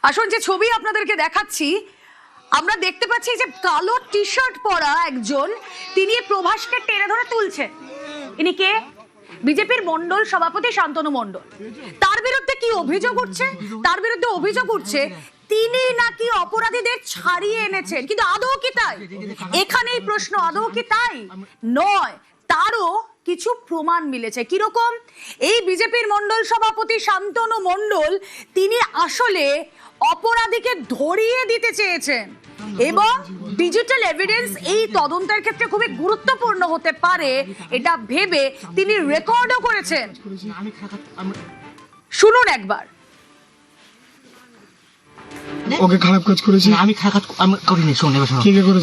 আসুন যে ছবি আপনাদেরকে দেখাচ্ছি, আমরা দেখতে পাচ্ছি যে কালো টি শার্ট পরা একজন তিনি প্রভাসকে টেনে ধরে তুলছেন। ইনি কে? বিজেপির মন্ডল সভাপতি শান্তনু মন্ডল। তার বিরুদ্ধে কি অভিযোগ উঠছে? তার বিরুদ্ধে অভিযোগ উঠছে তিনি নাকি অপরাধীদের ছাড়িয়ে এনেছেন। কিন্তু আদৌ কি তাই? এখানেই প্রশ্ন, আদৌ কি তাই? নয়, তারও কিছু প্রমাণ মিলেছে। কিরকম? এই বিজেপির মন্ডল সভাপতি শান্তনু মন্ডল তিনি আসলে অপরাধীকে ধরিয়ে দিতে চেয়েছেন এবং ডিজিটাল এভিডেন্স এই তদন্তের ক্ষেত্রে খুবই গুরুত্বপূর্ণ হতে পারে এটা ভেবে তিনি রেকর্ডও করেছেন। শুনুন একবার। ওকে খারাপ কাজ করেছি আমি খারাপ আমি করিনি। শোন এবার শোনো,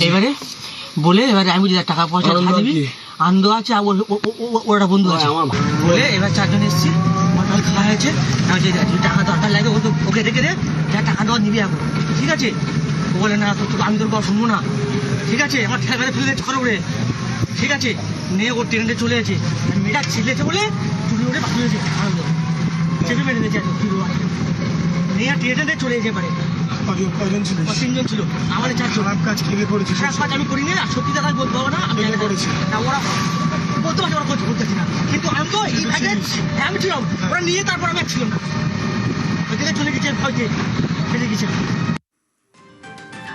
এবারে বলে এবারে আমি যদি টাকা পয়সা দিবি আনন্দ আছে আর ওরা বন্ধু আছে বলে এবার চারজন এসেছি, মাথায় খাওয়া হয়েছে। টাকা দরকার লাগে ওকে রেখে দে, যা টাকা দেওয়া নিবি এখন, ঠিক আছে? ও বলে না আমি তোর কথা শুনবো না, ঠিক আছে? আমার ঠেলা ফেলে ফেলে দিয়েছে খড়, ঠিক আছে? নিয়ে ও ট্রেনে চলে গেছে, মেয়েটা ছিলেছে বলে চুরি উঠে বাকি হয়েছে, চেপে মেরে দিয়েছে নিয়ে ট্রেনে চলে যেতে পারে। তিনজন ছিল, আমার চারজন। কাজ কিনে করেছি, খারাপ কাজ আমি করিনি, আর সত্যি কথা বলতে পারবো না আমি করেছি। ওরা বলতে পারছে ওরা বলতেছি না, কিন্তু আমি তো এই ভাগে আমি ছিলাম, ওরা নিয়ে তারপর আমি ছিলাম না, ওইদিকে চলে গেছে ভয়তে ফেলে গেছে।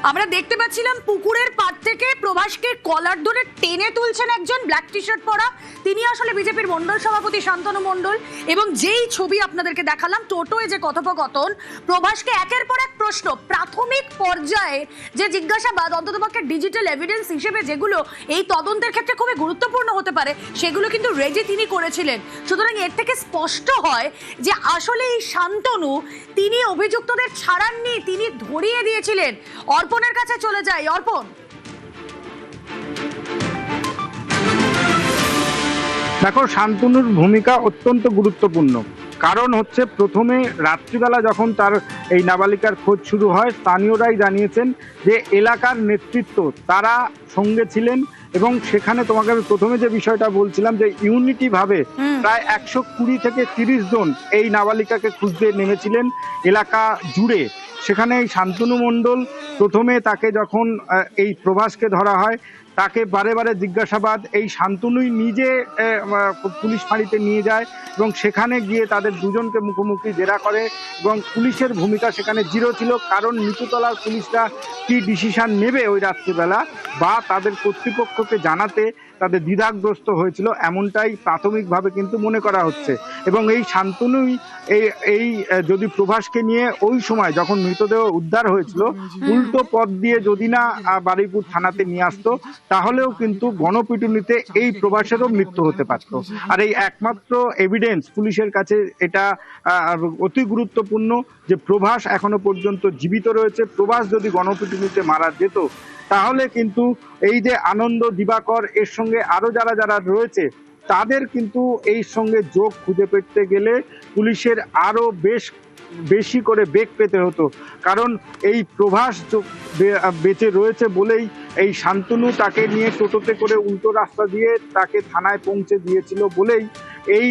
আমরা দেখতে পাচ্ছিলাম পুকুরের পাড় থেকে প্রভাসকে কলার ধরে টেনে তুলছেন একজন ব্ল্যাক টি শার্ট পরা, তিনি আসলে বিজেপির মন্ডল সভাপতি শান্তনু মন্ডল। এবং যেই ছবি আপনাদেরকে দেখালাম, টোটোয় যে কথোপকথন, প্রভাসকে একের পর এক প্রশ্ন, প্রাথমিক পর্যায়ে যে জিজ্ঞাসাবাদ অন্ততপক্ষে ডিজিটাল এভিডেন্স হিসেবে যেগুলো এই তদন্তের ক্ষেত্রে খুবই গুরুত্বপূর্ণ হতে পারে সেগুলো কিন্তু রেজি তিনি করেছিলেন। সুতরাং এর থেকে স্পষ্ট হয় যে আসলে এই শান্তনু তিনি অভিযুক্তদের ছাড়াননি, তিনি ধরিয়ে দিয়েছিলেন। অর্পণের কাছে চলে যাই। অর্পণ, দেখো, শান্তনুর ভূমিকা অত্যন্ত গুরুত্বপূর্ণ। কারণ হচ্ছে প্রথমে রাত্রিবেলা যখন তার এই নাবালিকার খোঁজ শুরু হয়, স্থানীয়রাই জানিয়েছেন যে এলাকার নেতৃত্ব তারা সঙ্গে ছিলেন এবং সেখানে তোমাকে আমি প্রথমে যে বিষয়টা বলছিলাম যে ইউনিটি ভাবে প্রায় 120 থেকে 30 জন এই নাবালিকাকে খুঁজতে নেমেছিলেন এলাকা জুড়ে। সেখানে এই শান্তনু মণ্ডল প্রথমে তাকে যখন এই প্রভাসকে ধরা হয় তাকে বারে বারে জিজ্ঞাসাবাদ এই শান্তনুই নিজে পুলিশ ফাঁড়িতে নিয়ে যায় এবং সেখানে গিয়ে তাদের দুজনকে মুখোমুখি জেরা করে এবং পুলিশের ভূমিকা সেখানে জিরো ছিল। কারণ নিচুতলার পুলিশরা কি ডিসিশন নেবে ওই রাত্রিবেলা বা তাদের কর্তৃপক্ষকে জানাতে তাদের দ্বিধাগ্রস্ত হয়েছিল, এমনটাই প্রাথমিকভাবে কিন্তু মনে করা হচ্ছে। এবং এই শান্তনুই এই যদি প্রভাসকে নিয়ে ওই সময় যখন মৃতদেহ উদ্ধার হয়েছিল উল্টো পথ দিয়ে যদি না বারুইপুর থানাতে নিয়ে আসতো তাহলেও কিন্তু গণপিটুনিতে এই প্রভাসেরও মৃত্যু হতে পারত। আর এই একমাত্র এভিডেন্স পুলিশের কাছে এটা অতি গুরুত্বপূর্ণ যে প্রভাস এখনো পর্যন্ত জীবিত রয়েছে। প্রভাস যদি গণপিটুনিতে মারা যেত তাহলে কিন্তু এই যে আনন্দ দিবাকর এর সঙ্গে আরো যারা যারা রয়েছে তাদের কিন্তু এই সঙ্গে যোগ খুঁজে পেতে গেলে পুলিশের আরো বেশি করে বেগ পেতে হতো। কারণ এই প্রভাস বেঁচে রয়েছে বলেই এই শান্তনু তাকে নিয়ে টোটোতে করে উল্টো রাস্তা দিয়ে তাকে থানায় পৌঁছে দিয়েছিল বলেই এই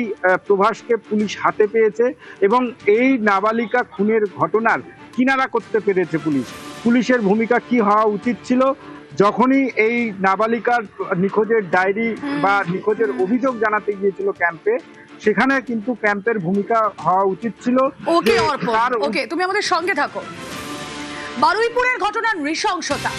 প্রভাসকে পুলিশ হাতে পেয়েছে এবং এই নাবালিকা খুনের ঘটনার কিনারা করতে পেরেছে পুলিশ। পুলিশের ভূমিকা কি হওয়া উচিত ছিল? যখনই এই নাবালিকার নিখোঁজের ডায়েরি বা নিখোঁজের অভিযোগ জানাতে গিয়েছিল ক্যাম্পে, সেখানে কিন্তু ক্যাম্পের ভূমিকা হওয়া উচিত ছিল। ওকে অর্পণ, ওকে, তুমি আমাদের সঙ্গে থাকো। বারুইপুরের ঘটনার নৃশংসতা